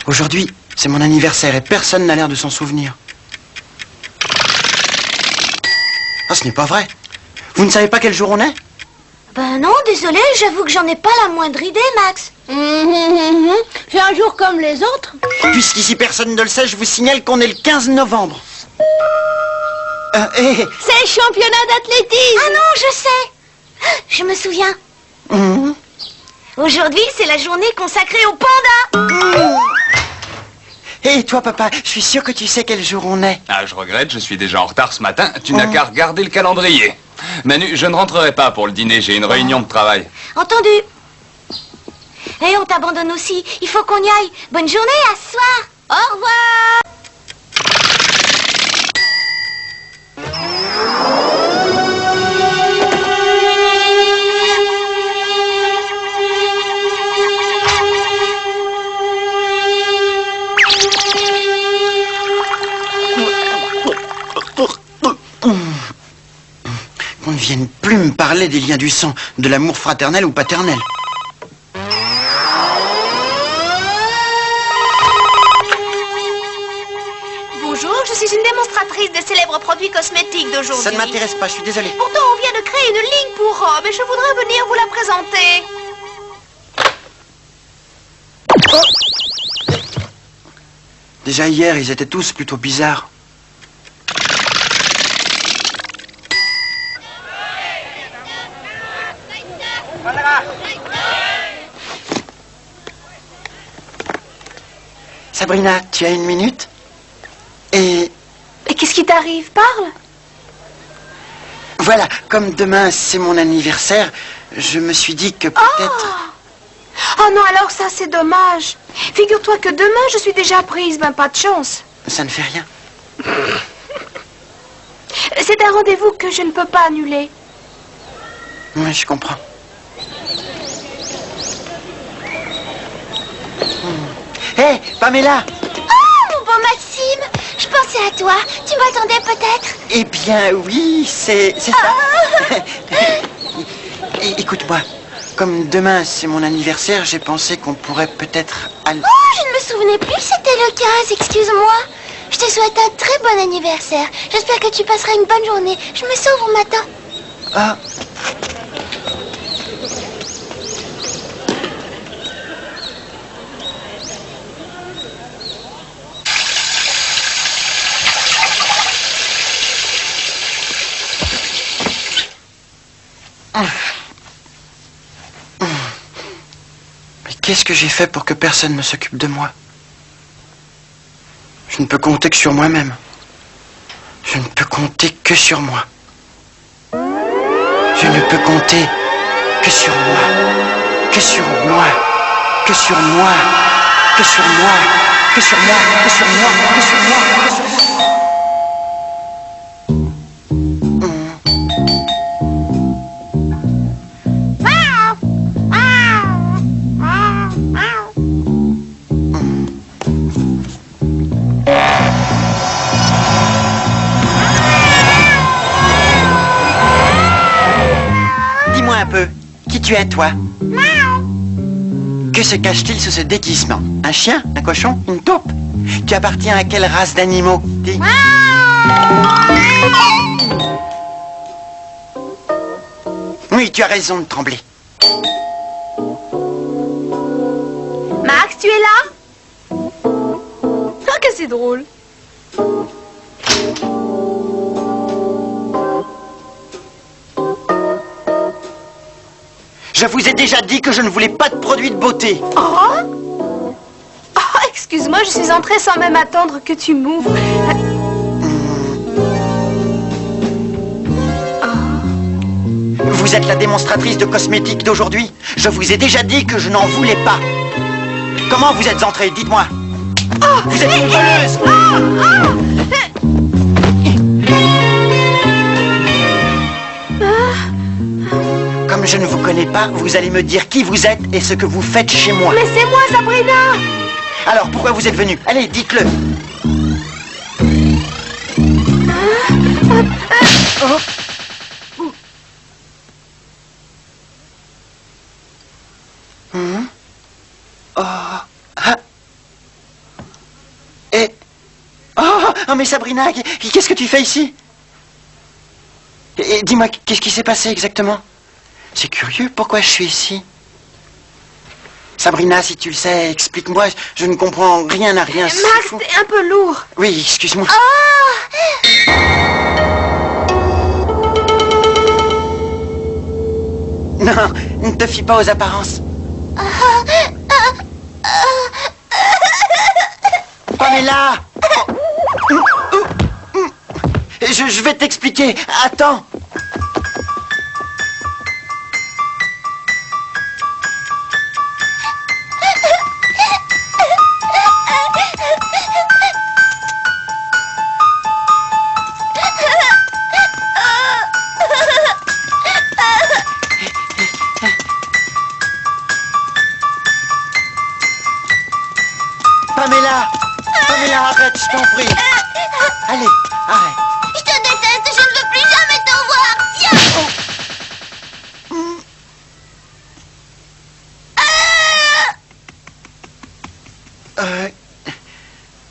Aujourd'hui, c'est mon anniversaire et personne n'a l'air de s'en souvenir. Ah, ce n'est pas vrai. Vous ne savez pas quel jour on est? Ben non, désolé, j'avoue que j'en ai pas la moindre idée, Max. C'est un jour comme les autres. Puisqu'ici personne ne le sait, je vous signale qu'on est le 15 novembre. C'est le championnat d'athlétisme. Ah non, je sais. Je me souviens. Aujourd'hui, c'est la journée consacrée au panda. Et toi, papa, je suis sûr que tu sais quel jour on est. Ah, je regrette, je suis déjà en retard ce matin. Tu n'as qu'à regarder le calendrier. Manu, je ne rentrerai pas pour le dîner, j'ai une réunion de travail. Entendu. Et on t'abandonne aussi. Il faut qu'on y aille. Bonne journée, à ce soir. Au revoir. Qu'on ne vienne plus me parler des liens du sang, de l'amour fraternel ou paternel. Bonjour, je suis une démonstratrice des célèbres produits cosmétiques d'aujourd'hui. Ça ne m'intéresse pas, je suis désolé. Pourtant, on vient de créer une ligne pour robes et je voudrais venir vous la présenter. Déjà hier, ils étaient tous plutôt bizarres. Sabrina, tu as une minute? Et qu'est-ce qui t'arrive? Parle. voilà, comme demain c'est mon anniversaire, je me suis dit que peut-être... Oh non, alors ça c'est dommage. Figure-toi que demain je suis déjà prise, ben pas de chance. Ça ne fait rien. C'est un rendez-vous que je ne peux pas annuler. Oui, je comprends. Hé, Pamela! Oh, mon beau Maxime, je pensais à toi. Tu m'attendais peut-être? Eh bien, oui, c'est ça. Écoute-moi, comme demain c'est mon anniversaire, j'ai pensé qu'on pourrait peut-être aller... Oh, je ne me souvenais plus que c'était le 15, excuse-moi. Je te souhaite un très bon anniversaire. J'espère que tu passeras une bonne journée. Je me sauve, on m'attend. Ah. Mais qu'est-ce que j'ai fait pour que personne ne s'occupe de moi? Je ne peux compter que sur moi-même. Je ne peux compter que sur moi. Je ne peux compter que sur moi. Que sur moi. Que sur moi. Que sur moi. Que sur moi. Que sur moi. Que sur moi. Que sur moi. Dis-moi un peu, qui tu es toi? Que se cache-t-il sous ce déguisement? Un chien? Un cochon? Une taupe? Tu appartiens à quelle race d'animaux? Dis. Oui, tu as raison de trembler. Max, tu es là? Ah, que c'est drôle. Je vous ai déjà dit que je ne voulais pas de produits de beauté. Oh, excuse-moi, je suis entrée sans même attendre que tu m'ouvres. Vous êtes la démonstratrice de cosmétiques d'aujourd'hui. Je vous ai déjà dit que je n'en voulais pas. Comment vous êtes entrée? Dites-moi. Vous êtes une voleuse. Comme je ne vous connais pas, vous allez me dire qui vous êtes et ce que vous faites chez moi. Mais c'est moi, Sabrina. Alors, pourquoi vous êtes venue? Allez, dites-le. Oh, mais Sabrina, qu'est-ce que tu fais ici? Et dis-moi, qu'est-ce qui s'est passé exactement? C'est curieux, pourquoi je suis ici? Sabrina, si tu le sais, explique-moi, je ne comprends rien à rien. Max, t'es un peu lourd. Oui, excuse-moi. Oh! Non, ne te fie pas aux apparences. Pamela! Je vais t'expliquer. Attends. Pamela! Pamela, arrête, je t'en prie. Allez, arrête. Je te déteste, je ne veux plus jamais te voir. Tiens!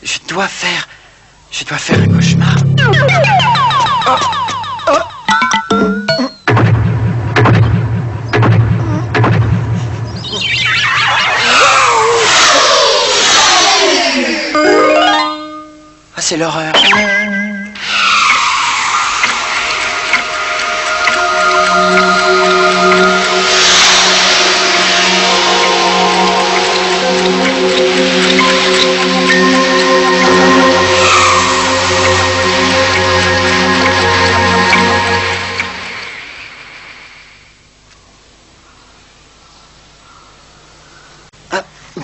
Je dois faire un cauchemar. Oh, oh. Ah, c'est l'horreur.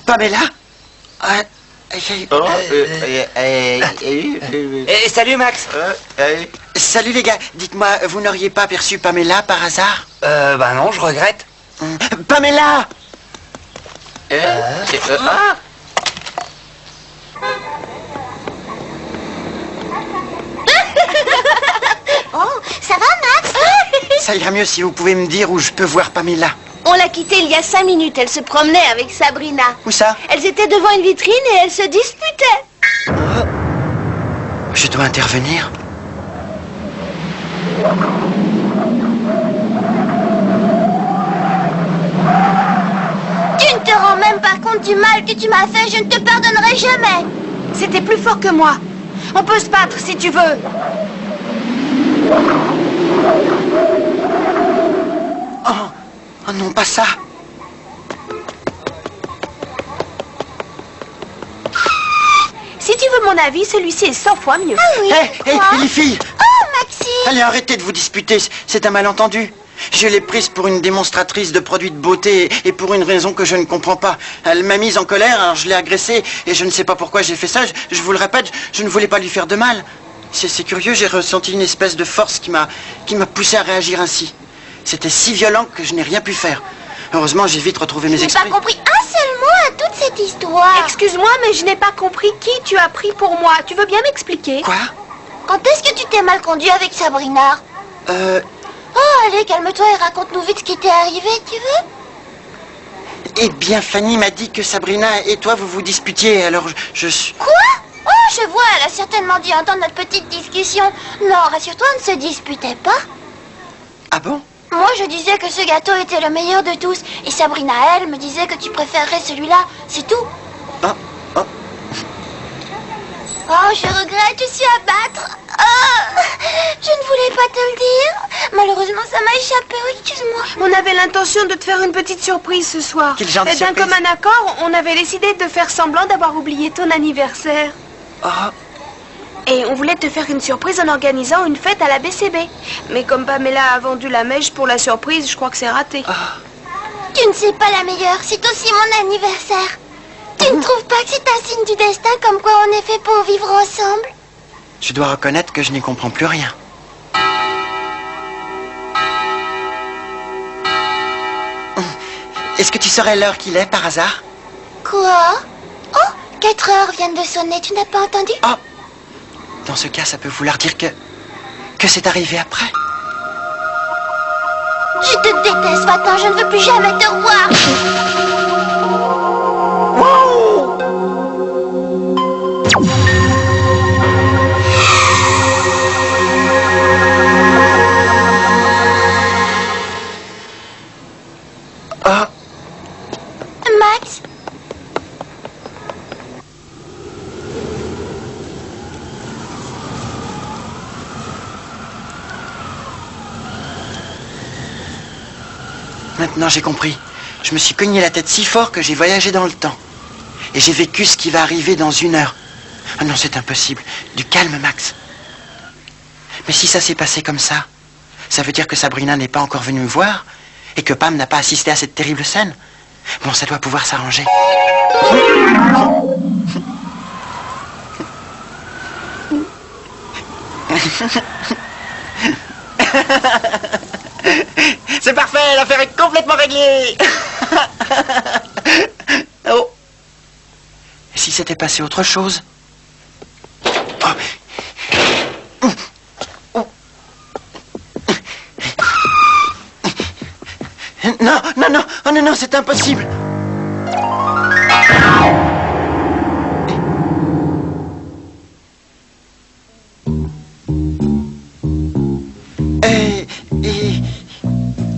Pamela? Salut Max. Salut les gars, dites-moi, vous n'auriez pas aperçu Pamela par hasard? Bah non, je regrette. Pamela! Oh, ça va, Max? Ça ira mieux si vous pouvez me dire où je peux voir Pamela. On l'a quittée il y a 5 minutes. Elle se promenait avec Sabrina. Où ça? Elles étaient devant une vitrine et elles se disputaient. Je dois intervenir. Tu ne te rends même pas compte du mal que tu m'as fait. Je ne te pardonnerai jamais. C'était plus fort que moi. On peut se battre si tu veux. Oh non, pas ça. Si tu veux mon avis, celui-ci est 100 fois mieux. Ah oui, Hé, quoi? les filles! Oh, Maxime! Allez, arrêtez de vous disputer, c'est un malentendu. Je l'ai prise pour une démonstratrice de produits de beauté et pour une raison que je ne comprends pas. Elle m'a mise en colère, alors je l'ai agressée et je ne sais pas pourquoi j'ai fait ça. Je vous le répète, je ne voulais pas lui faire de mal. C'est curieux, j'ai ressenti une espèce de force qui m'a poussé à réagir ainsi. C'était si violent que je n'ai rien pu faire. Heureusement, j'ai vite retrouvé mes Je n'ai esprits. pas compris un seul mot à toute cette histoire. Excuse-moi, mais je n'ai pas compris qui tu as pris pour moi. Tu veux bien m'expliquer? Quoi? Quand est-ce que tu t'es mal conduit avec Sabrina? Oh, allez, calme-toi et raconte-nous vite ce qui t'est arrivé, tu veux? Eh bien, Fanny m'a dit que Sabrina et toi, vous vous disputiez, alors je suis... Quoi? Oh, je vois, elle a certainement dû entendre notre petite discussion. Non, rassure-toi, on ne se disputait pas. Ah bon? Moi, je disais que ce gâteau était le meilleur de tous. Et Sabrina, elle, me disait que tu préférerais celui-là. C'est tout. Oh. Oh, je regrette, je suis à battre. Oh, je ne voulais pas te le dire. Malheureusement, ça m'a échappé, excuse-moi. On avait l'intention de te faire une petite surprise ce soir. Quel genre de Et d'un surprise? commun accord, on avait décidé de faire semblant d'avoir oublié ton anniversaire. Oh. Et on voulait te faire une surprise en organisant une fête à la BCB. Mais comme Pamela a vendu la mèche pour la surprise, je crois que c'est raté. Tu ne sais pas la meilleure, c'est aussi mon anniversaire. Tu ne trouves pas que c'est un signe du destin comme quoi on est fait pour vivre ensemble? Je dois reconnaître que je n'y comprends plus rien. Est-ce que tu saurais l'heure qu'il est par hasard? Quoi? Oh, 4 heures viennent de sonner, tu n'as pas entendu? Oh! Dans ce cas, ça peut vouloir dire que c'est arrivé après. Je te déteste, va-t'en, je ne veux plus jamais te revoir. Oh, Max? maintenant j'ai compris. Je me suis cogné la tête si fort que j'ai voyagé dans le temps. Et j'ai vécu ce qui va arriver dans 1 heure. Ah non, c'est impossible. Du calme, Max. Mais si ça s'est passé comme ça veut dire que Sabrina n'est pas encore venue me voir et que Pam n'a pas assisté à cette terrible scène. Bon, ça doit pouvoir s'arranger. C'est parfait, l'affaire est complètement réglée. Oh. Et si c'était passé autre chose? Oh. Non, non, non, oh non, non, c'est impossible.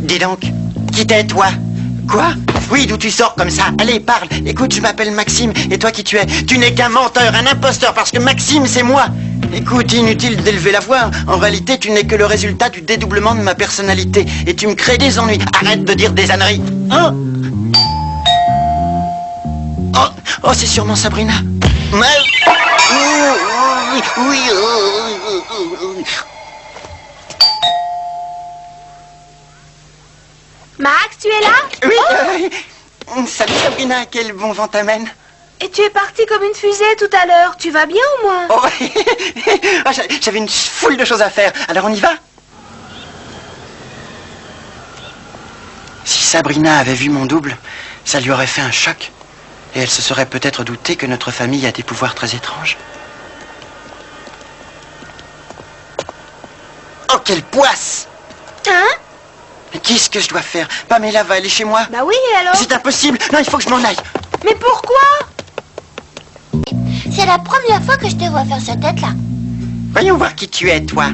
Dis donc, qui t'es, toi? Quoi? Oui, d'où tu sors comme ça? Allez, parle. Écoute, je m'appelle Maxime, et toi qui tu es? Tu n'es qu'un menteur, un imposteur, parce que Maxime, c'est moi. Écoute, inutile d'élever la voix. En réalité, tu n'es que le résultat du dédoublement de ma personnalité. Et tu me crées des ennuis. Arrête de dire des âneries. Hein? Oh, oh, c'est sûrement Sabrina. Oui. Max, tu es là? Oui, salut Sabrina, quel bon vent t'amène. Et tu es parti comme une fusée tout à l'heure. Tu vas bien au moins? Oh, oh, j'avais une foule de choses à faire. Alors on y va? Si Sabrina avait vu mon double, ça lui aurait fait un choc. Et elle se serait peut-être doutée que notre famille a des pouvoirs très étranges. Oh, quelle poisse! Hein? Mais qu'est-ce que je dois faire? Pamela va aller chez moi. Bah oui, et alors? C'est impossible. Non, il faut que je m'en aille. Mais pourquoi? C'est la première fois que je te vois faire cette tête-là. Voyons voir qui tu es, toi.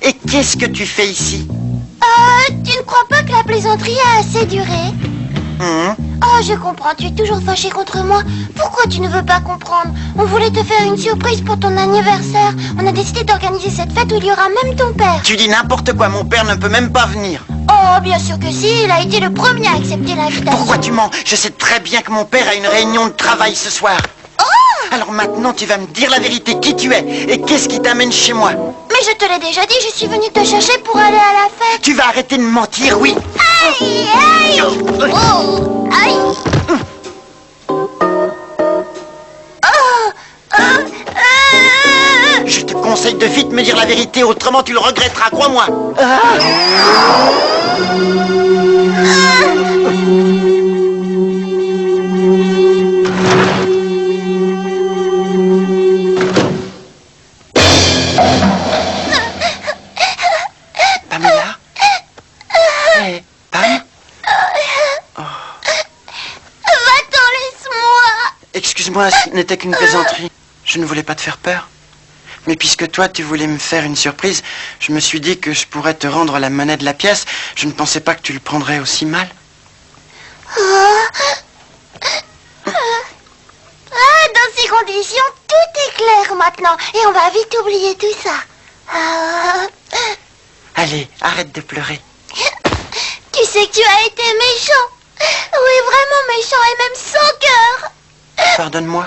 Et qu'est-ce que tu fais ici? Tu ne crois pas que la plaisanterie a assez duré? Oh, je comprends, tu es toujours fâché contre moi. Pourquoi tu ne veux pas comprendre? On voulait te faire une surprise pour ton anniversaire. On a décidé d'organiser cette fête où il y aura même ton père. Tu dis n'importe quoi, mon père ne peut même pas venir. Oh, bien sûr que si, il a été le premier à accepter l'invitation. Pourquoi tu mens? Je sais très bien que mon père a une réunion de travail ce soir. Alors maintenant, tu vas me dire la vérité, qui tu es et qu'est-ce qui t'amène chez moi? Mais je te l'ai déjà dit, je suis venue te chercher pour aller à la fête. Tu vas arrêter de mentir, oui. Aïe, aïe. Oh, aïe. Je te conseille de vite me dire la vérité, autrement tu le regretteras, crois-moi. Pamela? Hey, Pam? Va-t'en, laisse-moi. Excuse-moi, ce n'était qu'une plaisanterie. Je ne voulais pas te faire peur. Mais puisque toi, tu voulais me faire une surprise, je me suis dit que je pourrais te rendre la monnaie de la pièce. Je ne pensais pas que tu le prendrais aussi mal. Dans ces conditions, tout est clair maintenant. Et on va vite oublier tout ça. Allez, arrête de pleurer. Tu sais que tu as été méchant. Oui, vraiment méchant et même sans cœur. Pardonne-moi.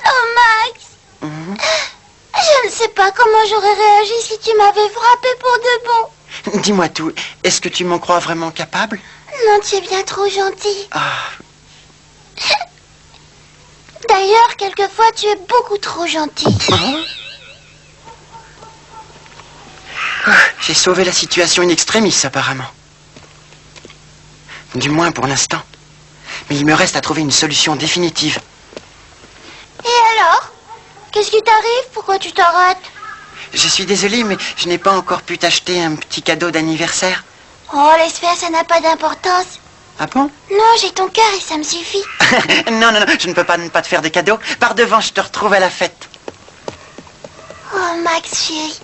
Oh, Max. Je ne sais pas comment j'aurais réagi si tu m'avais frappé pour de bon. Dis-moi tout, est-ce que tu m'en crois vraiment capable? Non, tu es bien trop gentil. Ah, D'ailleurs, quelquefois, tu es beaucoup trop gentil. j'ai sauvé la situation in extremis, apparemment. Du moins pour l'instant. Mais il me reste à trouver une solution définitive. Et alors? Qu'est-ce qui t'arrive? Pourquoi tu t'arrêtes? Je suis désolé, mais je n'ai pas encore pu t'acheter un petit cadeau d'anniversaire. Oh, laisse faire, ça n'a pas d'importance. Ah bon? Non, j'ai ton cœur et ça me suffit. Non, non, non, je ne peux pas ne pas te faire des cadeaux. Par devant, je te retrouve à la fête. Oh, Max, chérie.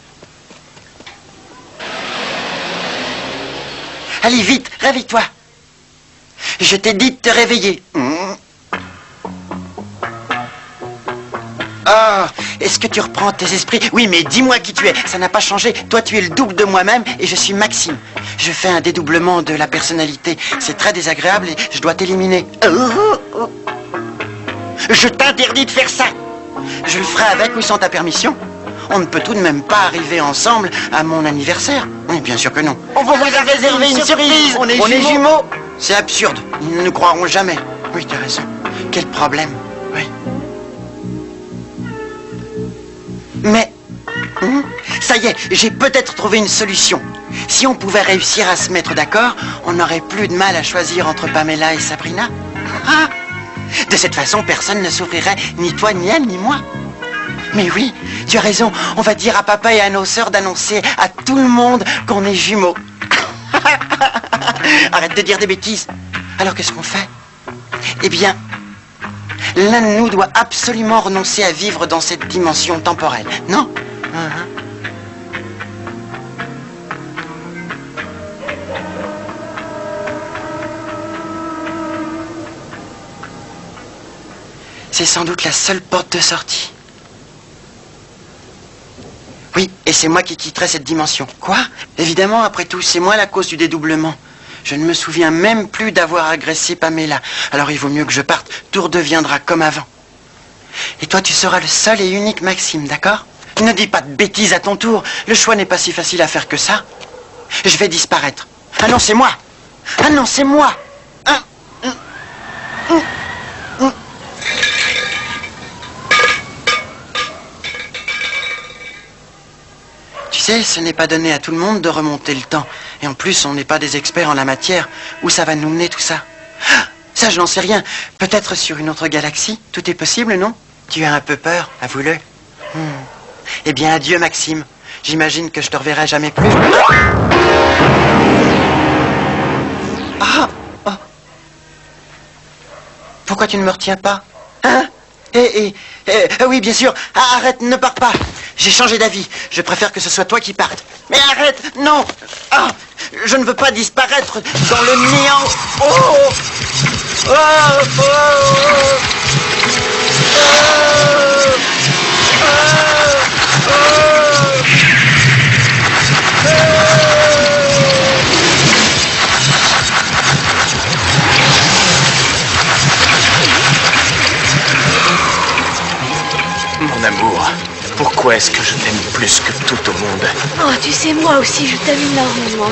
Allez, vite, réveille-toi. Je t'ai dit de te réveiller. Oh, est-ce que tu reprends tes esprits? Oui, mais dis-moi qui tu es. Ça n'a pas changé. Toi, tu es le double de moi-même et je suis Maxime. Je fais un dédoublement de la personnalité. C'est très désagréable et je dois t'éliminer. Je t'interdis de faire ça. Je le ferai avec ou sans ta permission. On ne peut tout de même pas arriver ensemble à mon anniversaire. Oui, bien sûr que non. On va vous réserver une surprise. On est jumeaux. C'est absurde. Ils ne nous croiront jamais. Oui, tu as raison. Quel problème. Oui. Mais, ça y est, j'ai peut-être trouvé une solution. Si on pouvait réussir à se mettre d'accord, on n'aurait plus de mal à choisir entre Pamela et Sabrina. Ah, de cette façon, personne ne souffrirait, ni toi, ni elle, ni moi. Mais oui, tu as raison, on va dire à papa et à nos sœurs d'annoncer à tout le monde qu'on est jumeaux. Arrête de dire des bêtises. Alors qu'est-ce qu'on fait? Eh bien, l'un de nous doit absolument renoncer à vivre dans cette dimension temporelle, non? C'est sans doute la seule porte de sortie. Oui, et c'est moi qui quitterai cette dimension. Quoi? Évidemment, après tout, c'est moi la cause du dédoublement. Je ne me souviens même plus d'avoir agressé Pamela. Alors il vaut mieux que je parte. Tout redeviendra comme avant. Et toi, tu seras le seul et unique Maxime, d'accord? Ne dis pas de bêtises à ton tour. Le choix n'est pas si facile à faire que ça. Je vais disparaître. Ah non, c'est moi. Ah non, c'est moi. Tu sais, ce n'est pas donné à tout le monde de remonter le temps. Et en plus, on n'est pas des experts en la matière. Où ça va nous mener tout ça? Ça, je n'en sais rien. Peut-être sur une autre galaxie. Tout est possible, non? Tu as un peu peur, avoue-le. Eh bien, adieu, Maxime. J'imagine que je te reverrai jamais plus. Pourquoi tu ne me retiens pas? Hein? Oui, bien sûr. Arrête, ne pars pas. J'ai changé d'avis. Je préfère que ce soit toi qui partes. Mais arrête, non. Je ne veux pas disparaître dans le néant. Mon amour, pourquoi est-ce que je t'aime plus que tout au monde? Oh, tu sais, moi aussi, je t'aime énormément.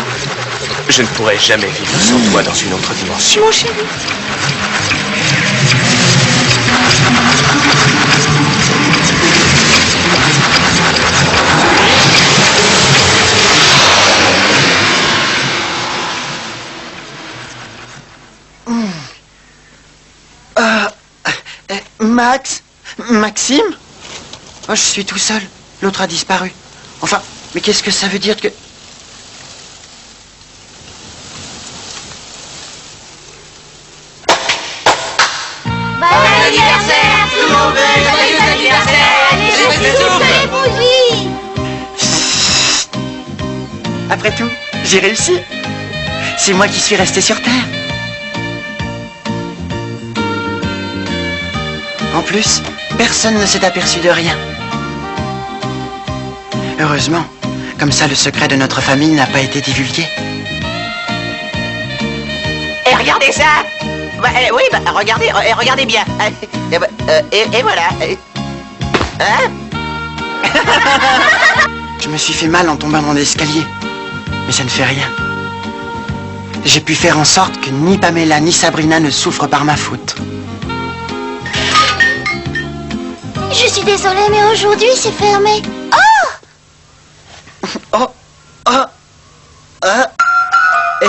Je ne pourrai jamais vivre sans toi dans une autre dimension. Mon chéri. Maxime? Oh, je suis tout seul. L'autre a disparu. Enfin, mais qu'est-ce que ça veut dire que... Bon anniversaire, tout le monde! Joyeux anniversaire! Allez, Après tout, j'ai réussi. C'est moi qui suis resté sur Terre. En plus, personne ne s'est aperçu de rien. Heureusement, comme ça le secret de notre famille n'a pas été divulgué. Et regardez ça. Oui, regardez bien. Et voilà. Hein? Je me suis fait mal en tombant dans l'escalier, mais ça ne fait rien. J'ai pu faire en sorte que ni Pamela ni Sabrina ne souffrent par ma faute. Je suis désolée, mais aujourd'hui, c'est fermé. Et